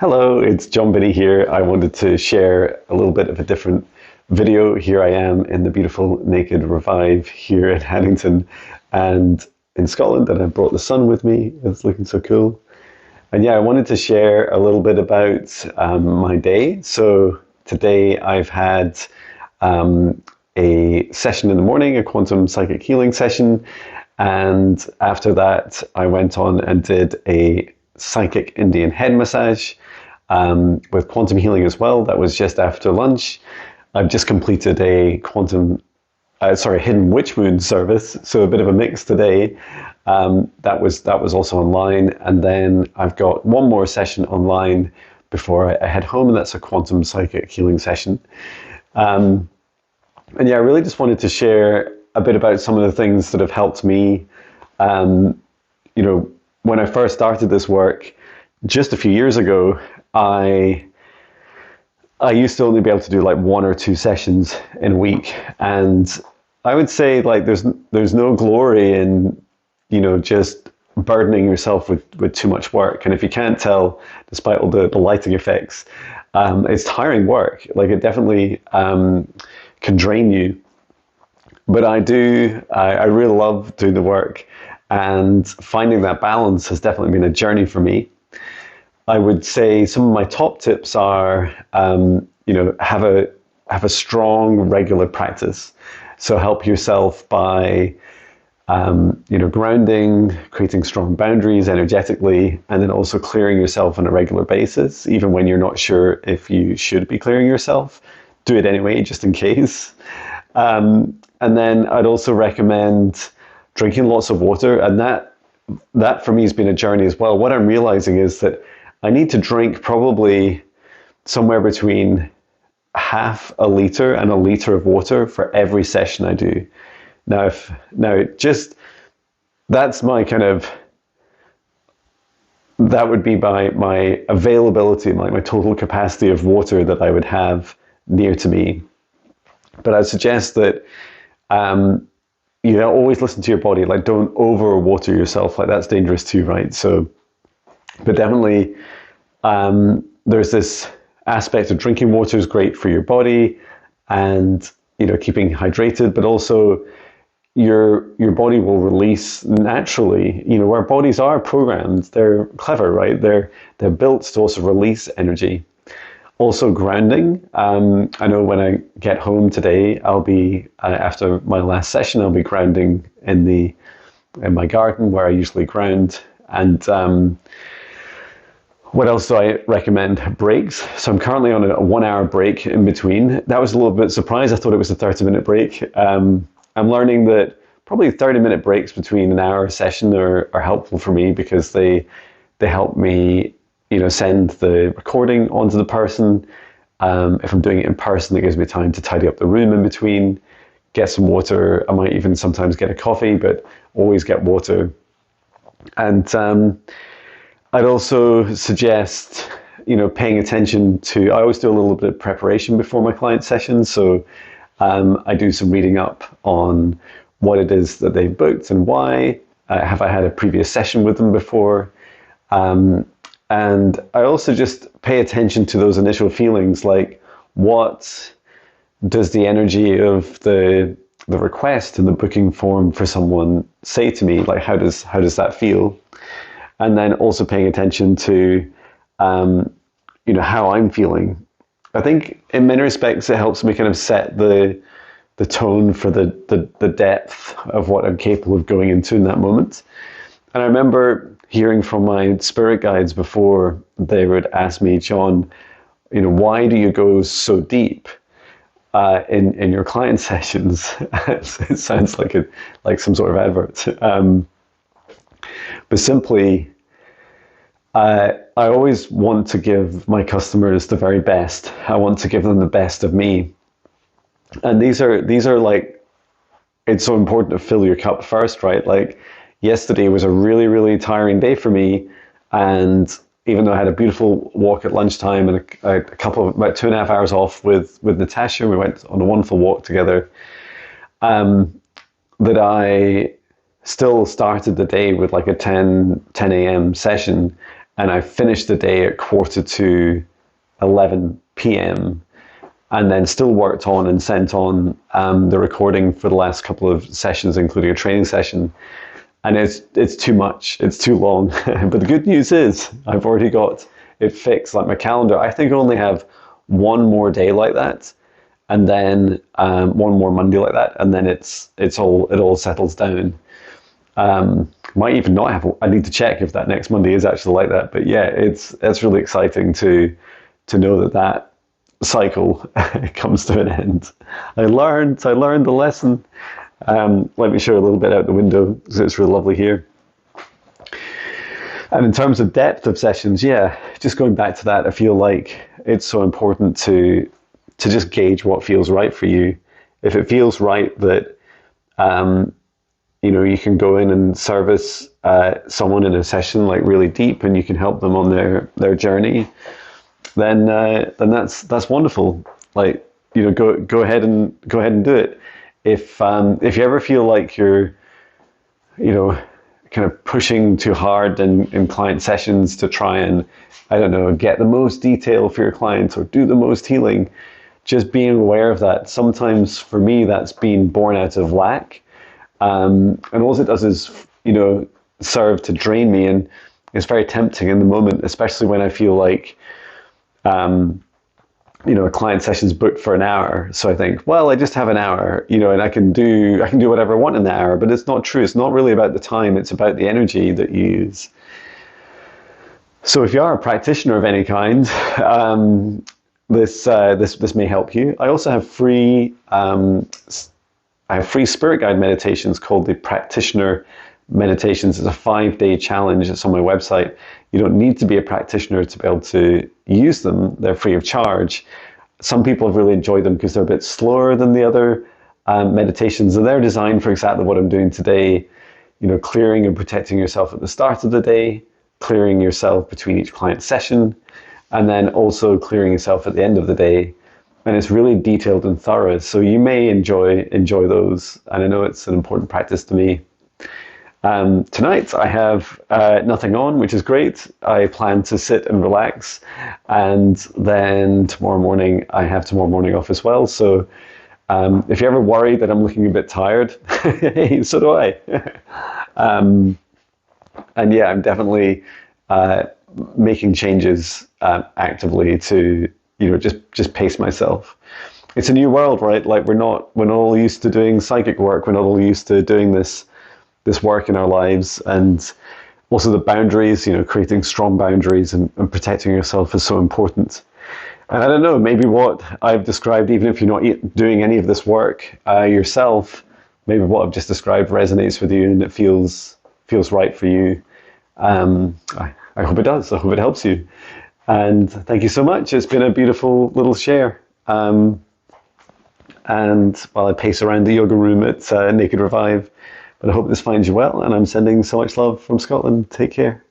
Hello, it's Binnie here. I wanted to share a little bit of a different video. Here I am in the beautiful Naked Revive here at Haddington and in Scotland, and I brought the sun with me. It's looking so cool. And yeah, I wanted to share a little bit about my day. So today I've had a session in the morning, a quantum psychic healing session. And after that, I went on and did a psychic Indian head massage with quantum healing as well. That was just after lunch. I've just completed a hidden witch moon service, so a bit of a mix today. That was also online, and then I've got one more session online before I head home, and that's a quantum psychic healing session. And yeah, I really just wanted to share a bit about some of the things that have helped me. When I first started this work, just a few years ago, I used to only be able to do like one or two sessions in a week, and I would say like there's no glory in just burdening yourself with too much work. And if you can't tell, despite all the lighting effects, it's tiring work. Like it definitely can drain you. But I really love doing the work, and finding that balance has definitely been a journey for me. I would say some of my top tips are, have a strong regular practice. So help yourself by, grounding, creating strong boundaries energetically, and then also clearing yourself on a regular basis, even when you're not sure if you should be clearing yourself. Do it anyway, just in case. And then I'd also recommend drinking lots of water, and that for me has been a journey as well. What I'm realizing is that I need to drink probably somewhere between half a liter and a liter of water for every session I do. That's my kind of, that would be my availability, my total capacity of water that I would have near to me. But I'd suggest that always listen to your body. Like, don't over water yourself. Like, that's dangerous too, right? So, but definitely, there's this aspect of drinking water is great for your body, and keeping hydrated. But also, your body will release naturally. Our bodies are programmed. They're clever, right? They're built to also release energy. Also grounding. I know when I get home today, I'll be after my last session, I'll be grounding in my garden where I usually ground. And what else do I recommend? Breaks. So I'm currently on a 1 hour break in between. That was a little bit surprised. I thought it was a 30-minute break. I'm learning that probably 30-minute breaks between an hour session are helpful for me, because they help me send the recording onto the person. If I'm doing it in person, it gives me time to tidy up the room in between, get some water. I might even sometimes get a coffee, but always get water. And I'd also suggest, paying attention to, I always do a little bit of preparation before my client sessions. So I do some reading up on what it is that they've booked and why. Have I had a previous session with them before? And I also just pay attention to those initial feelings, like what does the energy of the request and the booking form for someone say to me? Like, how does that feel? And then also paying attention to, how I'm feeling. I think in many respects it helps me kind of set the tone for the depth of what I'm capable of going into in that moment. And I remember hearing from my spirit guides before, they would ask me, John, why do you go so deep in your client sessions? It sounds like some sort of advert. But simply, I always want to give my customers the very best. I want to give them the best of me. And these are like, it's so important to fill your cup first, right? Like, yesterday was a really, really tiring day for me. And even though I had a beautiful walk at lunchtime and about 2.5 hours off with Natasha, we went on a wonderful walk together, that I still started the day with like a 10 a.m. session. and I finished the day at 11:45 p.m. and then still worked on and sent on the recording for the last couple of sessions, including a training session. And it's too much, it's too long. But the good news is I've already got it fixed, like my calendar. I think I only have one more day like that, and then one more Monday like that, and then it all settles down. Might even not have. I need to check if that next Monday is actually like that. But yeah, it's really exciting to know that cycle comes to an end. I learned the lesson. Let me show you a little bit out the window because it's really lovely here. And in terms of depth of sessions, yeah, just going back to that, I feel like it's so important to just gauge what feels right for you. If it feels right that you can go in and service someone in a session like really deep, and you can help them on their journey, then that's wonderful. Like, go ahead and do it. If you ever feel like you're kind of pushing too hard in client sessions to try and, I don't know, get the most detail for your clients or do the most healing, just being aware of that. Sometimes for me, that's been born out of lack. And all it does is, serve to drain me. And it's very tempting in the moment, especially when I feel like, a client session's booked for an hour. So I think, well, I just have an hour, and I can do whatever I want in the hour. But it's not true. It's not really about the time. It's about the energy that you use. So if you are a practitioner of any kind, this may help you. I also have free spirit guide meditations called the Practitioner Meditations. It's a 5-day challenge. It's on my website. You don't need to be a practitioner to be able to use them. They're free of charge. Some people have really enjoyed them because they're a bit slower than the other meditations, and they're designed for exactly what I'm doing today. Clearing and protecting yourself at the start of the day, clearing yourself between each client session, and then also clearing yourself at the end of the day. And it's really detailed and thorough, so you may enjoy those. And I know it's an important practice to me. Tonight I have nothing on, which is great. I plan to sit and relax, and then tomorrow morning I have tomorrow morning off as well. So if you're ever worried that I'm looking a bit tired, so do I. And yeah, I'm definitely making changes actively to just pace myself. It's a new world, right? Like we're not all used to doing psychic work. We're not all used to doing this work in our lives, and also the boundaries, creating strong boundaries and protecting yourself is so important. And I don't know, maybe what I've described, even if you're not doing any of this work yourself, maybe what I've just described resonates with you and it feels right for you. I hope it does. I hope it helps you. And thank you so much. It's been a beautiful little share. And while I pace around the yoga room at Naked Revive, but I hope this finds you well, and I'm sending so much love from Scotland. Take care.